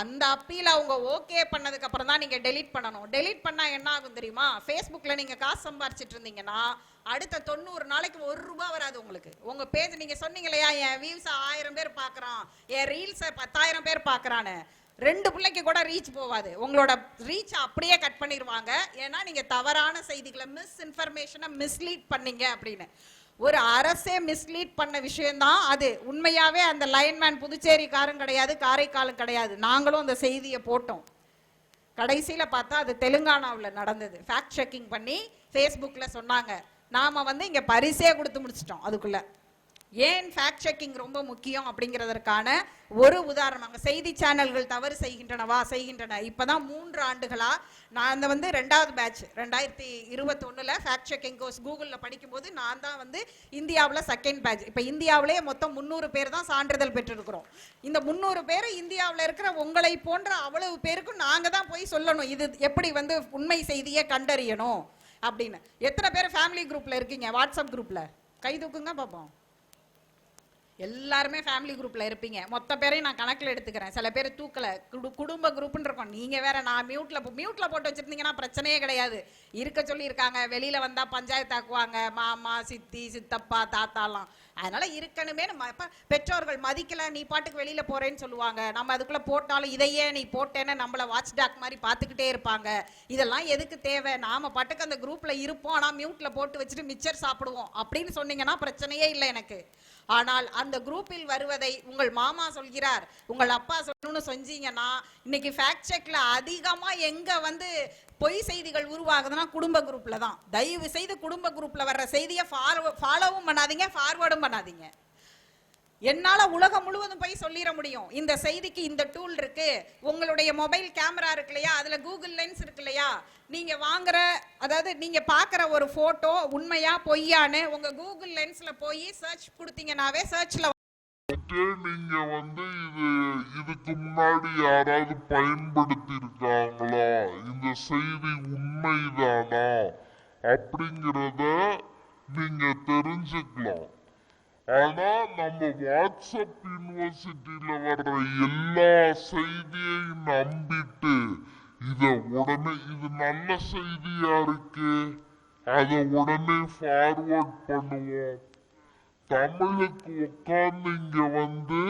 அந்த அப்பீல் அவங்க ஓகே பண்ணதுக்கு அப்புறம் தான் நீங்க டெலிட் பண்ணணும். டெலிட் பண்ணா என்ன ஆகும் தெரியுமா? ஃபேஸ்புக்ல நீங்க காசு சம்பாரிச்சிட்டு இருந்தீங்கன்னா அடுத்த 90 நாளைக்கு ₹1 வராது உங்களுக்கு. உங்க பேஜ் நீங்க சொன்னீங்க இல்லையா, என் வியூஸ் 1000 பேர் பாக்குறான், என் ரீல்ஸ் 10,000 பேர் பாக்குறான்னு, 2 பிள்ளைக்கு கூட ரீச் போவாது. உங்களோட ரீச் அப்படியே கட் பண்ணிடுவாங்க. ஏன்னா நீங்க தவறான செய்திகளை மிஸ்இன்ஃபர்மேஷனை மிஸ்லீட் பண்ணீங்க அப்படின்னு. ஒரு அரசே மிஸ்லீட் பண்ண விஷயம்தான் அது. உண்மையாவே அந்த லைன்மேன் புதுச்சேரிக்காரும் கிடையாது, காரைக்காலும் கிடையாது. நாங்களும் அந்த செய்தியை போட்டோம். கடைசியில பார்த்தா அது தெலுங்கானாவில் நடந்தது. ஃபேக்ட் செக்கிங் பண்ணி ஃபேஸ்புக்ல சொன்னாங்க. நாம வந்து இங்க பரிசே கொடுத்து முடிச்சிட்டோம். அதுக்குள்ள ஏன் ஃபேக்ட் செக்கிங் ரொம்ப முக்கியம் அப்படிங்கிறதற்கான ஒரு உதாரணம். செய்தி சேனல்கள் தவறு செய்கின்றன. இப்பதான் 3 ஆண்டுகளா நான் வந்து 2வது பேட்ச் 2021 ஃபேக்ட் செக்கிங் கோர்ஸ் கூகுள்ல படிக்கும்போது நான் தான் வந்து இந்தியாவில் 2nd பேட்ச். இப்போ இந்தியாவிலேயே மொத்தம் 300 பேர் தான் சான்றிதழ் பெற்றிருக்கிறோம். இந்த 300 பேர் இந்தியாவில் இருக்கிற உங்களை போன்ற அவ்வளவு பேருக்கும் நாங்க தான் போய் சொல்லணும் இது எப்படி வந்து உண்மை செய்தியை கண்டறியணும் அப்படின்னு. எத்தனை பேர் ஃபேமிலி குரூப்ல இருக்கீங்க? வாட்ஸ்அப் குரூப்ல கை தூக்குங்க பார்ப்போம். எல்லாருமே ஃபேமிலி குரூப்ல இருப்பீங்க. மொத்த பேரையும் நான் கணக்கில் எடுத்துக்கிறேன். சில பேர் தூக்கல, குடும்ப குரூப்னு இருக்கும். நீங்க வேற, நான் மியூட்ல போட்டு வச்சிருந்தீங்கன்னா பிரச்சனையே கிடையாது. இருக்க சொல்லி இருக்காங்க. வெளியில வந்தா பஞ்சாயத்து ஆக்குவாங்க, மாமா சித்தி சித்தப்பா தாத்தாலாம். அதனால இருக்கணுமே. பெற்றோர்கள் மதிக்கல, நீ பாட்டுக்கு வெளியில போறேன்னு சொல்லுவாங்க. நம்ம அதுக்குள்ள போட்டாலும் இதையே நீ போட்டேன்னு நம்மள வாட்ச் டாக் மாதிரி பார்த்துக்கிட்டே இருப்பாங்க. இதெல்லாம் எதுக்கு தேவை? நாம பாட்டுக்கு அந்த குரூப்ல இருப்போம், ஆனா மியூட்ல போட்டு வச்சுட்டு மிச்சர் சாப்பிடுவோம் அப்படின்னு சொன்னீங்கன்னா பிரச்சனையே இல்லை எனக்கு. ஆனால் அந்த குரூப்பில் வருவதை உங்கள் மாமா சொல்கிறார், உங்கள் அப்பா சொல்லணும்னு செஞ்சீங்கன்னா, இன்னைக்கு ஃபேக்ட் செக்ல அதிகமா எங்க வந்து பொய் செய்திகள் உருவாகுதுன்னா குடும்ப குரூப்ல தான். தயவு செய்து குடும்ப குரூப்ல வர்ற செய்தியை ஃபாலோவும் பண்ணாதீங்க, ஃபார்வர்டும் பண்ணாதீங்க. என்னால உலகம் முழுவதும் போய் சொல்லிட முடியும். இந்த செய்திக்கு இந்த டூல் இருக்கு, உங்களுடைய மொபைல் கேமரா இருக்கு இல்லையா, அதுல கூகுள் லென்ஸ் இருக்கு இல்லையா, நீங்க வாங்குற அதாவது நீங்க பாக்குற ஒரு போட்டோ உண்மையா பொய்யான்னு உங்க கூகுள் லென்ஸ்ல போய் சர்ச் கொடுத்தீங்கன்னாவே சர்ச்ல நீங்க வந்து இதுக்கு முன்னாடி யாராவது பயன்படுத்தி இருக்காங்களா, இந்த செய்தி உண்மைதானா அப்படிங்கிறத நீங்க தெரிஞ்சுக்கலாம். ஆனா நம்ம வாட்ஸ்அப் யூனிவர்சிட்டியில வர்ற எல்லா செய்தியையும் நம்பிட்டு உடனே இது நல்ல செய்தியா இருக்கு, அதை உடனே ஃபார்வர்ட் பண்ணுவோம். தமிழுக்கு உட்கார்ந்து இங்க வந்து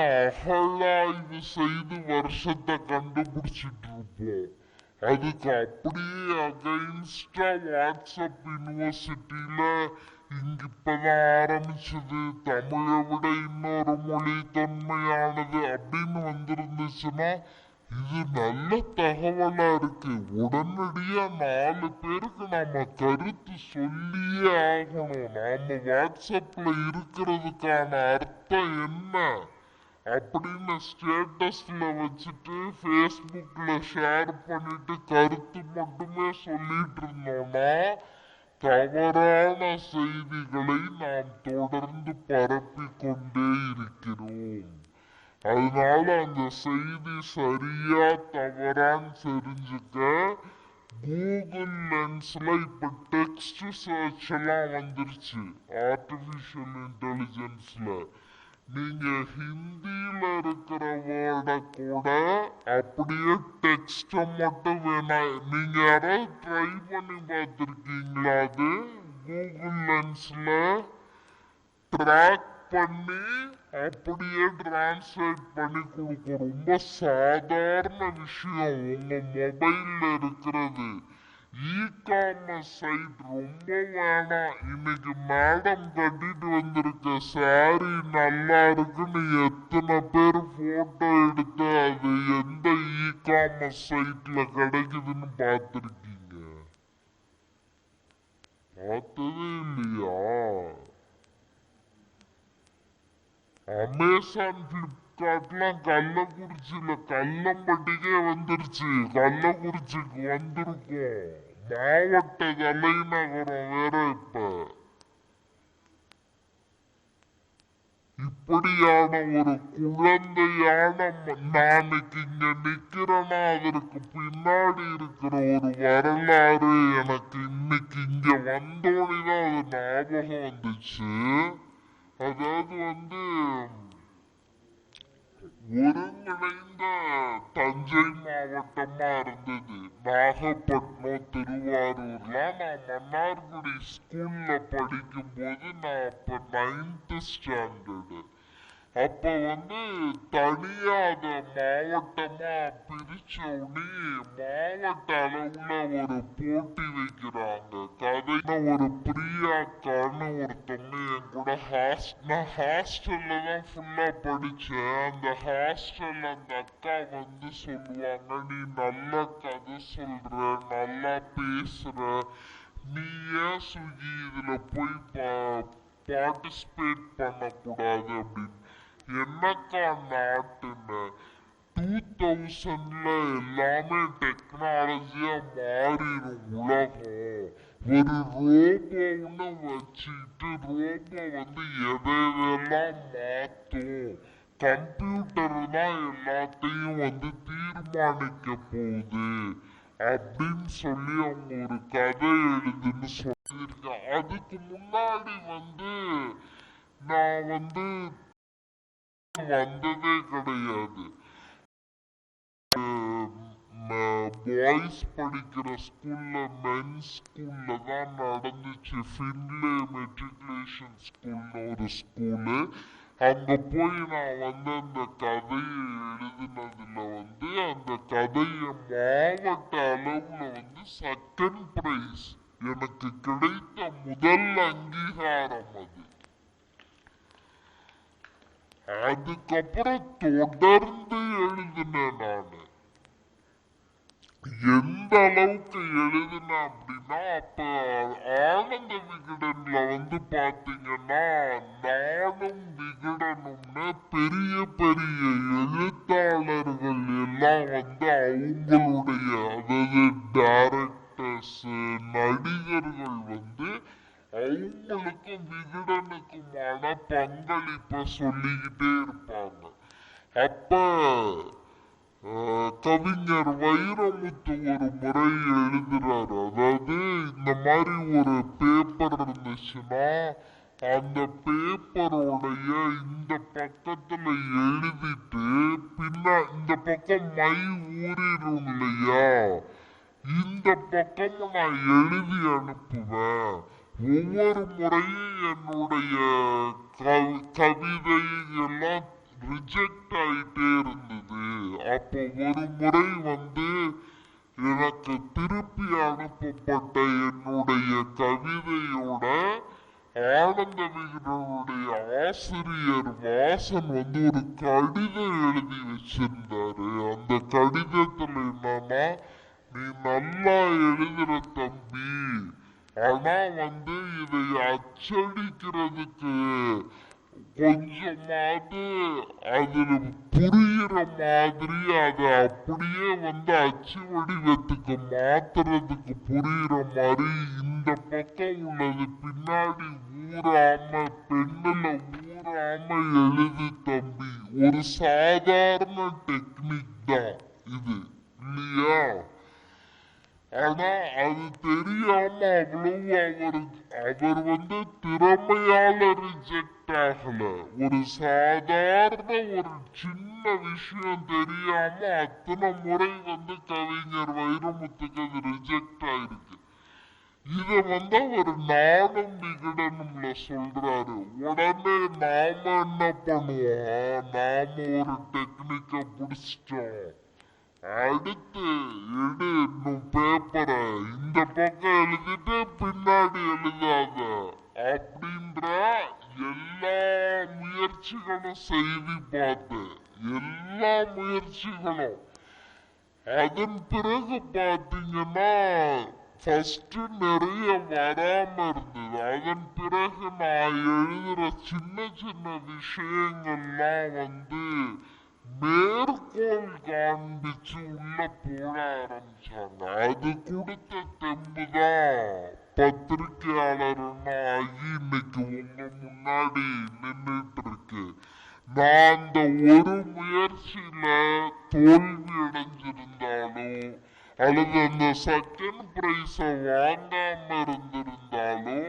அகழாய்வு செய்து வருஷத்தை கண்டுபிடிச்சிட்டு இருப்போம். அதுக்கு அப்படியே அகைன்ஸ்டா வாட்ஸ்அப் யூனிவர்சிட்டியில இங்க இப்பதான் ஆரம்பிச்சது, தமிழை விட இன்னொரு மொழி தொன்மையானது அப்படின்னு வந்திருந்துச்சுன்னா இது நல்ல தகவலா இருக்கு. உடனடியா 4 பேருக்கு நாம கருத்து சொல்லியே ஆகணும். நாம வாட்ஸ்அப்ல இருக்கிறதுக்கான அர்த்தம் என்ன அப்படின்னு ஸ்டேட்டஸ்ல வச்சுட்டு ஃபேஸ்புக்ல ஷேர் பண்ணிட்டு கருத்து மட்டுமே சொல்லிட்டு இருந்தோம்னா தவறான செய்திகளை நாம் தொடர்ந்து பரப்பிக் கொண்டே இருக்கிறோம். அதனால அந்த செய்தி சரியா தவறான்னு தெரிஞ்சுக்க கூகுள் லென்ஸ்ல இப்ப டெக்ஸ்ட் சர்ச் எல்லாம் வந்துருச்சு. ஆர்டிபிஷியல் இன்டெலிஜென்ஸ்ல நீங்க ஹிந்தியில இருக்கிற வேர்ட கூட அப்படியே டெக்ஸ்ட மட்டும் வேணா, நீங்க யாராவது ட்ரை பண்ணி பார்த்திருக்கீங்களா? அது கூகுள் லென்ஸ்ல ட்ராக் பண்ணி அப்படியே டிரான்ஸ்லேட் பண்ணி கொடுக்கும். ரொம்ப சாதாரண விஷயம் உங்க மொபைல்ல இருக்கிறது. காமர்ஸ் சைட் ரொம்ப வேணாம். இன்னைக்கு மேடம் கட்டிட்டு வந்திருக்க சாரி நல்லா இருக்குன்னு எத்தனை பேர் போட்டோ எடுத்து அது எந்த காமர்ஸ் சைட்ல கிடைக்குதுன்னு பார்த்திருக்கீங்க? பார்த்ததே இல்லையா? அமேசான் பிளிப்கார்ட்லாம் கள்ளக்குறிச்சியில கல்லம்பட்டிக்கே வந்துருச்சு. கள்ளக்குறிச்சிக்கு வந்திருக்கும். மாவட்ட தலைநகரம் வேற. இப்படியான ஒரு குழந்தையான நாளைக்கு இங்க நிக்கிறேன்னா அதற்கு பின்னாடி இருக்கிற ஒரு வரலாறு எனக்கு இன்னைக்கு இங்க வந்தோடனே அது ஞாபகம் வந்துச்சு. அதாவது ஒருங்கிணைந்த தஞ்சை மாவட்டமா இருந்தது. நாகப்பட்டினம், திருவாரூர்லாம் நான் மன்னார்குடி ஸ்கூல்ல படிக்கும் போது நான் அப்ப 9th ஸ்டாண்டர்டு. அப்ப தனியா அத மாவட்டமா பிரிச்ச உடனே மாவட்ட அளவுல ஒரு போட்டி வைக்கிறாங்க. கதையில ஒரு பிரியாக்கான்னு ஒருத்தவங்க என் கூட நான் ஹாஸ்டல்ல தான் ஃபுல்லா படிச்சேன். அந்த ஹாஸ்டல்ல அந்த அக்கா சொல்லுவாங்க, நீ நல்லா கதை சொல்ற, நல்லா பேசுற, நீ ஏன் சுகி இதுல போய் பார்ட்டிசிபேட் பண்ணக்கூடாது அப்படின்னு. என்னக்கா நாட்டுன்னு 2000ல எல்லாமே டெக்னாலஜியா மாறிடும் உலகம். ஒரு ரோபோன்னு வச்சுட்டு ரோபோ எதையெல்லாம் மாத்தும், கம்ப்யூட்டர் தான் எல்லாத்தையும் தீர்மானிக்க போகுது அப்படின்னு சொல்லி அவங்க ஒரு கதை எழுதுன்னு சொல்லியிருக்காங்க. அதுக்கு முன்னாடி நான் வந்ததே கிடையாது. பாய்ஸ் படிக்கிற ஸ்கூல்ல, மென்ஸ் ஸ்கூல்ல தான் நடந்துச்சு. ஃபின்லே மெட்ரிகுலேஷன் ஸ்கூல்னு ஒரு ஸ்கூலு. அங்க போய் நான் அந்த கதையை எழுதினதுல அந்த கதைய மாவட்ட அளவுல செகண்ட் பிரைஸ் எனக்கு கிடைத்த முதல் அங்கீகாரம் அது. அதுக்கப்புறம் தொடர்ந்து எழுதினேன் நானு. எந்த அளவுக்கு எழுதினேன் அப்படின்னா, அப்ப ஆனந்த விகடன்ல பாத்தீங்கன்னா நானும் விகடனும்னு பெரிய பெரிய எழுத்தாளர்கள் எல்லாம் அவங்களுடைய, அதாவது டைரக்டர்ஸ், நடிகர்கள் அவங்களுக்கும் விகடனுக்குமான பங்களிப்ப சொல்லிக்கிட்டே இருப்பாங்க. அப்ப கவிஞர் வைரமுத்து ஒரு முறை எழுதுறாரு. அதாவது இந்த மாதிரி ஒரு பேப்பர் இருந்துச்சுன்னா அந்த பேப்பருடைய இந்த பக்கத்துல எழுதிட்டு இந்த பக்கம் மை ஊறிடும் இல்லையா, இந்த பக்கம் நான் எழுதி அனுப்புவேன். ஒவ்வொரு முறையும் என்னுடைய கவிதை எல்லாம் ரிஜெக்ட் ஆயிட்டே இருந்தது. அப்போ ஒரு முறை எனக்கு திருப்பி அனுப்பப்பட்ட என்னுடைய கவிதையோட ஆனந்த விகடனுடைய ஆசிரியர் வாசன் ஒரு கடிதம் எழுதி வச்சிருந்தாரு. அந்த கடிதத்துல என்னன்னா, நீ நல்லா எழுதுற தம்பி, ஆனா இதை அச்சடிக்கிறதுக்கு கொஞ்சமாவது அதுல புரியுற மாதிரி அதை அப்படியே அச்சு வடிவத்துக்கு மாத்துறதுக்கு புரியுற மாதிரி இந்த பக்கம் உள்ளது பின்னாடி ஊறாம, பெண்ணுல ஊறாம எழுது தம்பி. ஒரு சாதாரண டெக்னிக் தான் இது இல்லையா? ஆனா அது தெரியாம அவ்வளவு அவர் திறமையால ரிஜெக்ட் ஆகல. ஒரு சாதாரண ஒரு சின்ன விஷயம் தெரியாம அத்தனை முறை கவிஞர் வைரமுத்துக்கு அது ரிஜெக்ட் ஆயிருக்கு. இத அவர் நானும் விகடனும்ல சொல்றாரு. உடனே நாம என்ன பண்ணுவோம், நாம ஒரு டெக்னிக்க புடிச்சிட்டோம். அடுத்து எடு இன்னும் பேப்பரை இந்த பக்கம் எழுதிட்டு பின்னாடி எழுதாத அப்படின்ற எல்லா முயற்சிகளும் செய்து பார்த்தேன். எல்லா முயற்சிகளும். அதன் பிறகு பாத்தீங்கன்னா ஃபர்ஸ்ட் நிறைய வராம இருந்தது. அதன் பிறகு நான் எழுதுற சின்ன சின்ன விஷயங்கள்லாம் மேற்கோள் காண்பிச்சு உள்ள போட ஆரம்பிச்சாங்க. அது கொடுத்த தெம்புதான் பத்திரிகையாளர்னா ஆகி இன்னைக்கு உங்க முன்னாடி நின்றுட்டு இருக்கு. நான் அந்த ஒரு முயற்சியில தோல்வி அடைஞ்சிருந்தாலும் அல்லது அந்த செகண்ட் பிரைஸ வாங்காம இருந்திருந்தாலும்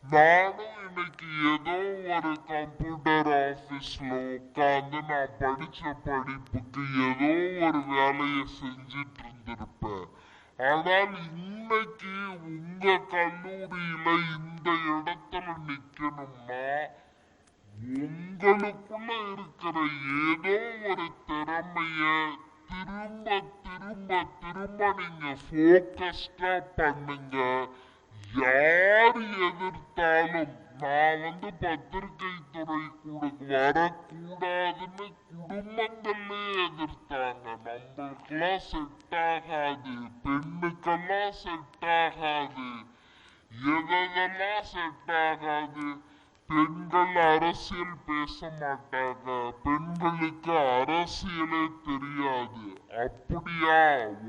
நானும் இன்னைக்கு ஏதோ ஒரு கம்ப்யூட்டர் ஆபீஸ்ல உட்கார்ந்து நான் படிச்ச படிப்புக்கு ஏதோ ஒரு வேலையை செஞ்சிட்டு இருந்திருப்பேன். ஆனால் இன்னைக்கு உங்க கல்லூரியில இந்த இடத்துல நிக்கணும்னா உங்களுக்குள்ள இருக்கிற ஏதோ ஒரு திறமைய திரும்ப திரும்ப திரும்ப நீங்க போக்கஸ்டா பண்ணுங்க. யார் எதிர்த்தாலும் நான் பத்திரிகை துறை கூட வரக்கூடாதுன்னு குடும்பங்களே எதிர்த்தாங்க. நம்மளுக்கெல்லாம் செட் ஆகாது, பெண்ணுக்கெல்லாம் செட் ஆகாது, எதெல்லாம் செட் ஆகாது. பெண்கள் அரசியல் பேச மாட்டாங்க, பெண்களுக்கு அரசியலே தெரியாது. அப்படியா,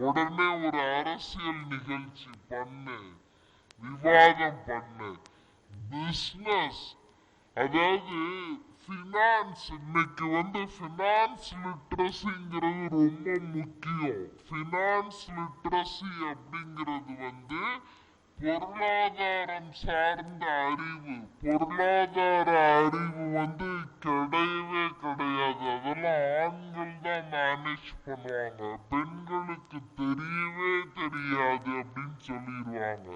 உடனே ஒரு அரசியல் நிகழ்ச்சி பண்ணு, விவாதம் பண்ணு. பிசினஸ், அதாவது பினான்ஸ், இன்னைக்கு பினான்ஸ் லிட்ரஸிங்கிறது ரொம்ப முக்கியம். பினான்ஸ் லிட்ரஸி அப்படிங்கிறது பொருளாதாரம் சார்ந்த அறிவு. பொருளாதார அறிவு கிடையவே கிடையாது. அதெல்லாம் ஆண்கள் தான் மேனேஜ் பண்ணுவாங்க, பெண்களுக்கு தெரியவே தெரியாது அப்படின்னு சொல்லிடுவாங்க.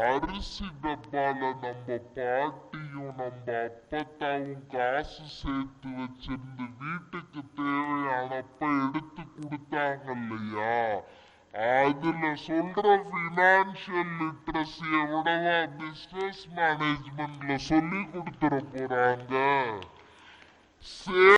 அரிசி டப்பால நம்ம பாட்டியும் நம்ம அப்பத்தாவும் காசு சேர்த்து வச்சிருந்து வீட்டுக்கு தேவையானப்ப எடுத்து கொடுத்தாங்க இல்லையா, அதுல சொல்ற பினான்சியல் லிட்ரஸிய விடவா பிசினஸ் மேனேஜ்மெண்ட்ல சொல்லி கொடுத்துட போறாங்க.